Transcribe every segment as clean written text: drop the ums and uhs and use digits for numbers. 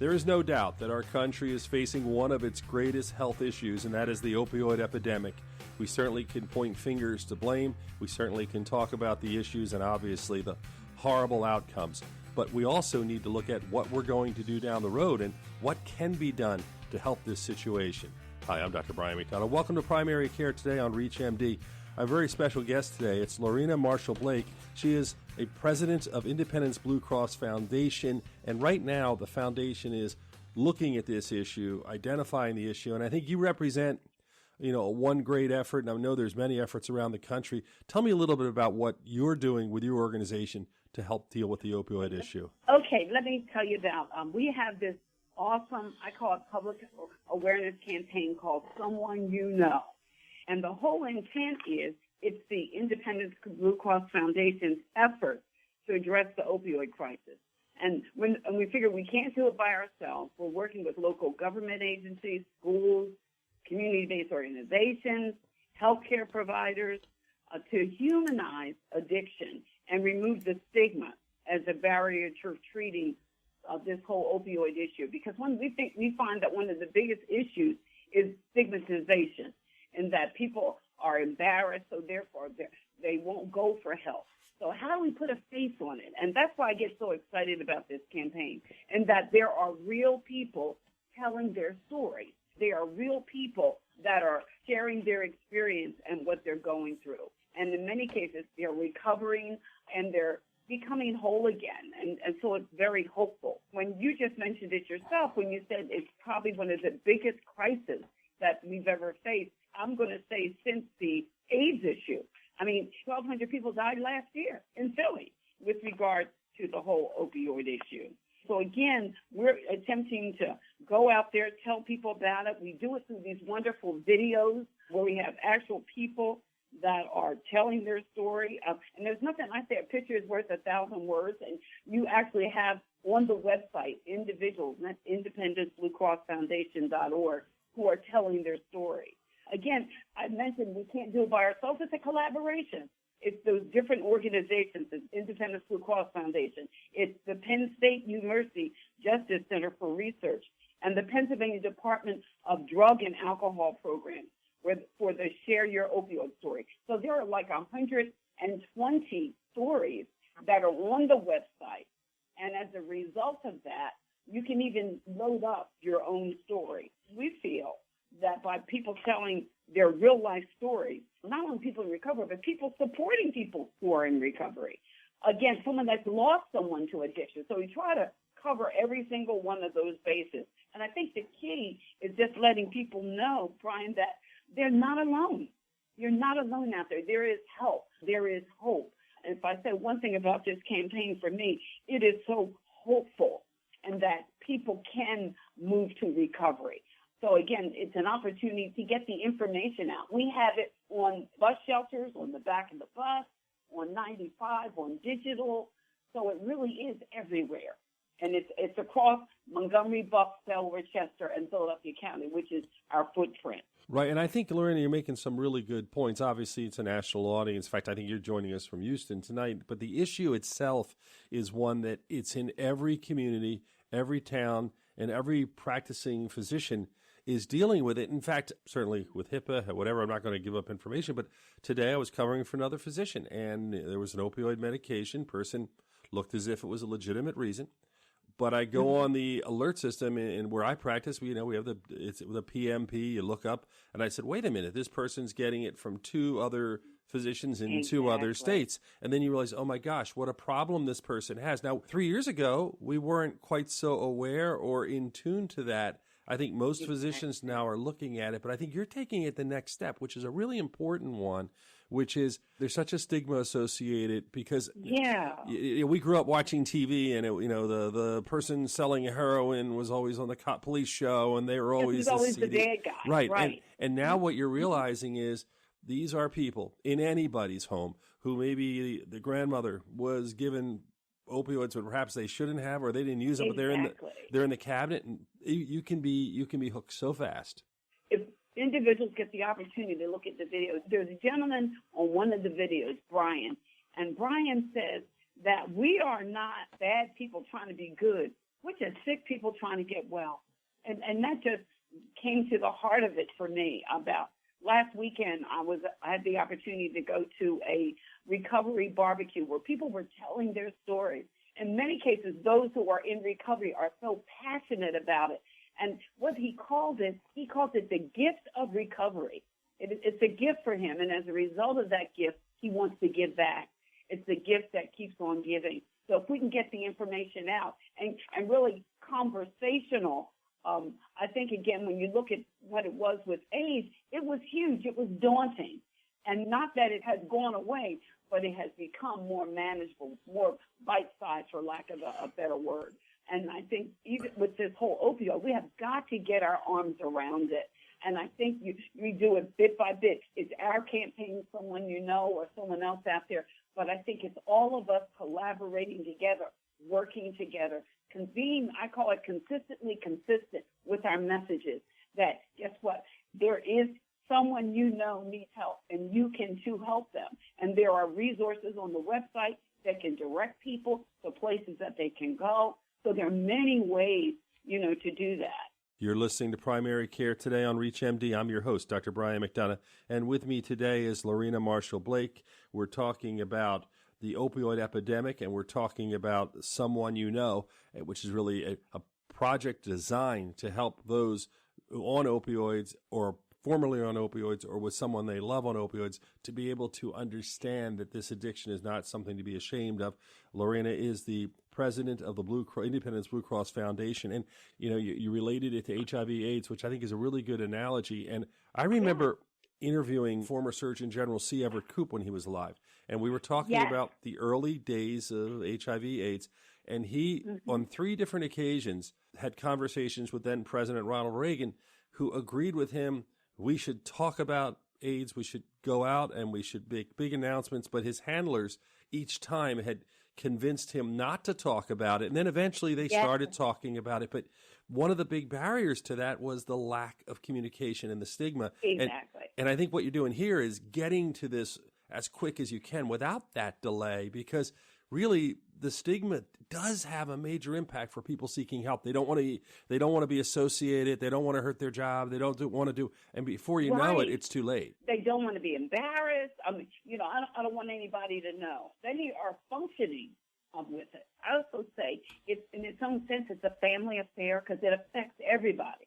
There is no doubt that our country is facing one of its greatest health issues, and that is the opioid epidemic. We certainly can point fingers to blame. We certainly can talk about the issues and obviously the horrible outcomes. But we also need to look at what we're going to do down the road and what can be done to help this situation. Hi, I'm Dr. Brian McDonough. Welcome to Primary Care today on ReachMD. I have a very special guest today. It's Lorina Marshall-Blake. She is a president of Independence Blue Cross Foundation, and right now the foundation is looking at this issue, identifying the issue, and I think you represent, one great effort, and I know there's many efforts around the country. Tell me a little bit about what you're doing with your organization to help deal with the opioid issue. Okay, let me tell you about, we have this awesome, I call it public awareness campaign called Someone You Know. And the whole intent is it's the Independence Blue Cross Foundation's effort to address the opioid crisis. And when we figure we can't do it by ourselves, we're working with local government agencies, schools, community-based organizations, healthcare providers to humanize addiction and remove the stigma as a barrier to treating this whole opioid issue. Because we find that one of the biggest issues is stigmatization, and that people are embarrassed, so therefore they won't go for help. So how do we put a face on it? And that's why I get so excited about this campaign, and that there are real people telling their stories. There are real people that are sharing their experience and what they're going through. And in many cases, they're recovering and they're becoming whole again. And so it's very hopeful. When you just mentioned it yourself, when you said it's probably one of the biggest crises that we've ever faced, I'm going to say since the AIDS issue. 1,200 people died last year in Philly with regard to the whole opioid issue. So again, we're attempting to go out there, tell people about it. We do it through these wonderful videos where we have actual people that are telling their story. And there's nothing like that. A picture is worth 1,000 words. And you actually have on the website individuals, and that's independencebluecrossfoundation.org, who are telling their story. Again, I mentioned we can't do it by ourselves. It's a collaboration. It's those different organizations. It's Independence Blue Cross Foundation. It's the Penn State University Justice Center for Research and the Pennsylvania Department of Drug and Alcohol Programs for the Share Your Opioid Story. So there are like 120 stories that are on the website. And as a result of that, you can even load up your own story. We feel that by people telling their real life stories, not only people in recovery, but people supporting people who are in recovery. Again, someone that's lost someone to addiction. So we try to cover every single one of those bases. And I think the key is just letting people know, Brian, that they're not alone. You're not alone out there. There is help. There is hope. And if I say one thing about this campaign for me, it is so hopeful and that people can move to recovery. So again, it's an opportunity to get the information out. We have it on bus shelters, on the back of the bus, on 95, on digital. So it really is everywhere. And it's across Montgomery, Bucks, Delaware, Chester, and Philadelphia County, which is our footprint. Right, and I think, Lorena, you're making some really good points. Obviously, it's a national audience. In fact, I think you're joining us from Houston tonight. But the issue itself is one that it's in every community, every town, and every practicing physician is dealing with it. In fact, certainly with HIPAA, whatever, I'm not going to give up information, but today I was covering for another physician, and there was an opioid medication. Person looked as if it was a legitimate reason. But I go on the alert system, and where I practice, we have the PMP. You look up, and I said, "Wait a minute! This person's getting it from two other physicians in two other states." And then you realize, "Oh my gosh, what a problem this person has!" Now, 3 years ago, we weren't quite so aware or in tune to that. I think most physicians now are looking at it, but I think you're taking it the next step, which is a really important one, which is there's such a stigma associated because we grew up watching TV, and the person selling heroin was always on the cop police show, and they were always the bad guy. Right. And now what you're realizing is these are people in anybody's home who maybe the grandmother was given opioids, but perhaps they shouldn't have, or they didn't use them, but they're in the cabinet, and you can be hooked so fast. If individuals get the opportunity to look at the videos, there's a gentleman on one of the videos, Brian, and Brian says that we are not bad people trying to be good. We're just sick people trying to get well. And that just came to the heart of it for me. About last weekend, I had the opportunity to go to a recovery barbecue where people were telling their stories. In many cases, those who are in recovery are so passionate about it. And what he calls it the gift of recovery. It's a gift for him. And as a result of that gift, he wants to give back. It's the gift that keeps on giving. So if we can get the information out and really conversational, I think, again, when you look at what it was with AIDS, it was huge. It was daunting. And not that it has gone away, but it has become more manageable, more bite-sized, for lack of a better word. And I think even with this whole opioid, we have got to get our arms around it. And I think we do it bit by bit. It's our campaign, someone you know or someone else out there. But I think it's all of us collaborating together, working together, being, I call it consistently consistent with our messages, that guess what? There is someone you know needs help, and you can too help them. And there are resources on the website that can direct people to places that they can go. So there are many ways, to do that. You're listening to Primary Care Today on ReachMD. I'm your host, Dr. Brian McDonough, and with me today is Lorina Marshall-Blake. We're talking about the opioid epidemic, and we're talking about Someone You Know, which is really a project designed to help those on opioids or formerly on opioids or with someone they love on opioids to be able to understand that this addiction is not something to be ashamed of. Lorina is the president of the Independence Blue Cross Foundation, and you related it to HIV/AIDS, which I think is a really good analogy. And I remember interviewing former Surgeon General C. Everett Koop when he was alive, and we were talking about the early days of HIV/AIDS, and he, on 3 different occasions, had conversations with then President Ronald Reagan, who agreed with him we should talk about AIDS, we should go out and we should make big announcements, but his handlers each time had convinced him not to talk about it, and then eventually they started talking about it. But one of the big barriers to that was the lack of communication and the stigma. Exactly. And I think what you're doing here is getting to this as quick as you can without that delay, because really the stigma does have a major impact for people seeking help. They don't want to be associated. They don't want to hurt their job. They don't want to do, and before you know it, it's too late. They don't want to be embarrassed. I don't want anybody to know. They are functioning with it. I also say it's, in its own sense, it's a family affair because it affects everybody.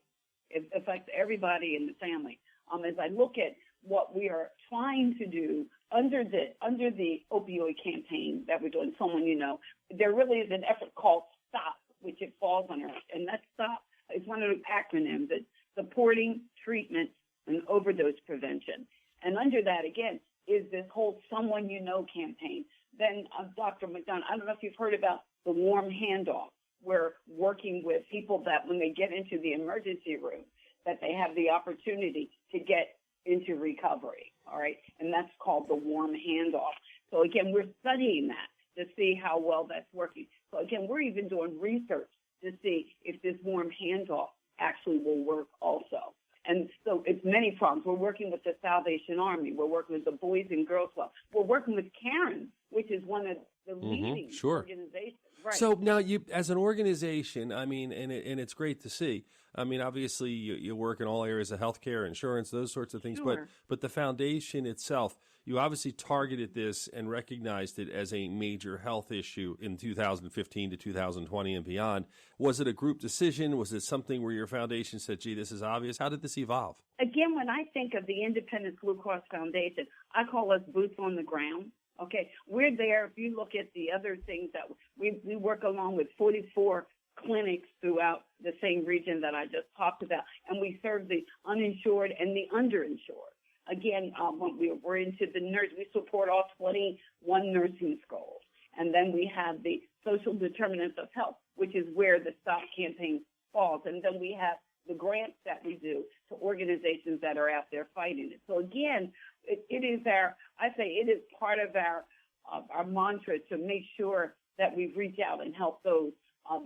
It affects everybody in the family. As I look at what we are trying to do under the opioid campaign that we're doing, Someone You Know, there really is an effort called STOP, which it falls under. And that STOP is one of the acronyms. It's Supporting Treatment and Overdose Prevention. And under that, again, is this whole Someone You Know campaign. Then Dr. McDonough, I don't know if you've heard about the warm handoff. We're working with people that when they get into the emergency room, that they have the opportunity to get into recovery, all right? And that's called the warm handoff. So, again, we're studying that to see how well that's working. So, again, we're even doing research to see if this warm handoff actually will work also. And so it's many problems. We're working with the Salvation Army. We're working with the Boys and Girls Club. We're working with Karen, which is one of the leading organizations. Right. So now you, as an organization, I mean, and it's great to see. I mean, obviously you work in all areas of healthcare, insurance, those sorts of things. Sure. But the foundation itself, you obviously targeted this and recognized it as a major health issue in 2015 to 2020 and beyond. Was it a group decision? Was it something where your foundation said, gee, this is obvious? How did this evolve? Again, when I think of the Independence Blue Cross Foundation, I call us boots on the ground. Okay, we're there. If you look at the other things that we work along with 44 clinics throughout the same region that I just talked about, and we serve the uninsured and the underinsured. Again, when we're into the nurse, we support all 21 nursing schools. And then we have the social determinants of health, which is where the STOP campaign falls. And then we have the grants that we do to organizations that are out there fighting it. So again, it is part of our mantra to make sure that we reach out and help those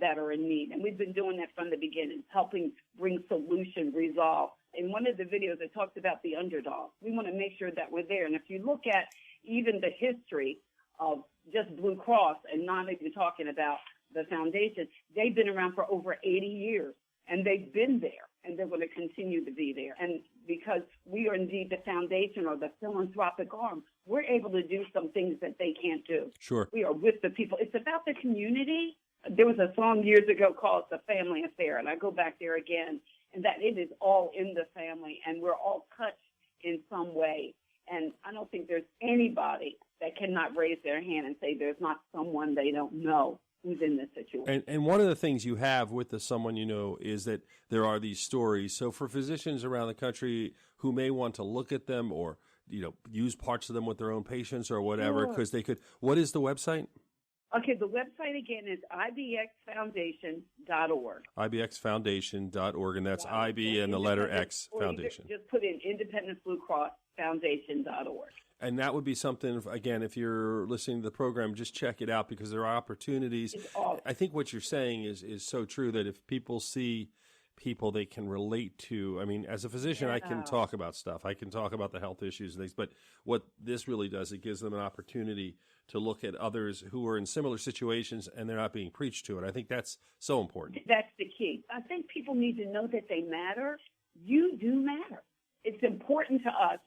that are in need. And we've been doing that from the beginning, helping bring solution, resolve. In one of the videos, I talked about the underdog. We want to make sure that we're there. And if you look at even the history of just Blue Cross and not even talking about the foundation, they've been around for over 80 years, and they've been there, and they're going to continue to be there. And because we are indeed the foundation or the philanthropic arm, we're able to do some things that they can't do. Sure. We are with the people. It's about the community. There was a song years ago called The Family Affair, and I go back there again, and that it is all in the family, and we're all touched in some way. And I don't think there's anybody that cannot raise their hand and say there's not someone they don't know who's in this situation. And one of the things you have with the someone you know is that there are these stories. So for physicians around the country who may want to look at them or, use parts of them with their own patients or whatever, because they could, what is the website? Okay, the website again is ibxfoundation.org. ibxfoundation.org, and that's IB and the letter X Foundation. Just put in Independence Blue Cross Foundation.org. And that would be something, again, if you're listening to the program, just check it out because there are opportunities. Awesome. I think what you're saying is so true that if people see people they can relate to, I mean, as a physician, I can talk about stuff. I can talk about the health issues and things, but what this really does, it gives them an opportunity to look at others who are in similar situations and they're not being preached to. And I think that's so important. That's the key. I think people need to know that they matter. You do matter. It's important to us.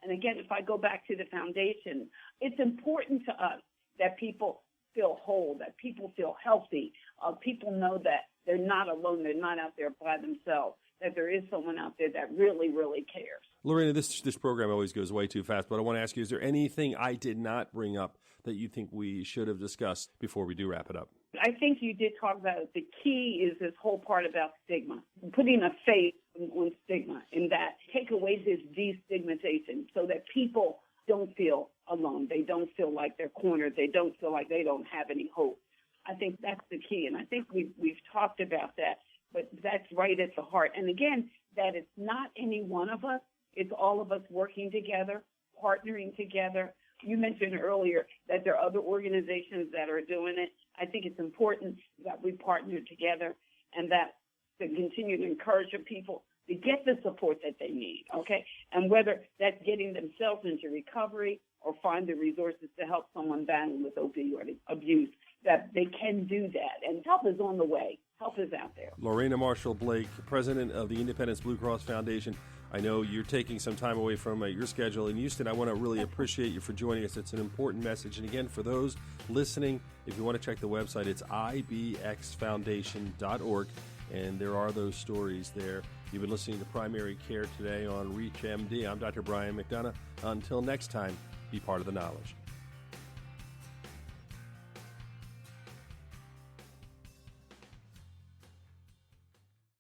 And again, if I go back to the foundation, it's important to us that people feel whole, that people feel healthy. People know that they're not alone. They're not out there by themselves, that there is someone out there that really, really cares. Lorina, this program always goes way too fast, but I want to ask you, is there anything I did not bring up that you think we should have discussed before we do wrap it up? I think you did talk about it. The key is this whole part about stigma, putting a face on stigma, in that take away this destigmatization so that people don't feel alone. They don't feel like they're cornered. They don't feel like they don't have any hope. I think that's the key, and I think we've talked about that, but that's right at the heart. And again, that it's not any one of us. It's all of us working together, partnering together. You mentioned earlier that there are other organizations that are doing it. I think it's important that we partner together and that to continue to encourage people to get the support that they need, okay? And whether that's getting themselves into recovery or find the resources to help someone battling with opioid abuse, that they can do that. And help is on the way. Help is out there. Lorina Marshall-Blake, president of the Independence Blue Cross Foundation. I know you're taking some time away from your schedule in Houston. I want to really appreciate you for joining us. It's an important message. And again, for those listening, if you want to check the website, it's ibxfoundation.org. And there are those stories there. You've been listening to Primary Care today on ReachMD. I'm Dr. Brian McDonough. Until next time, be part of the knowledge.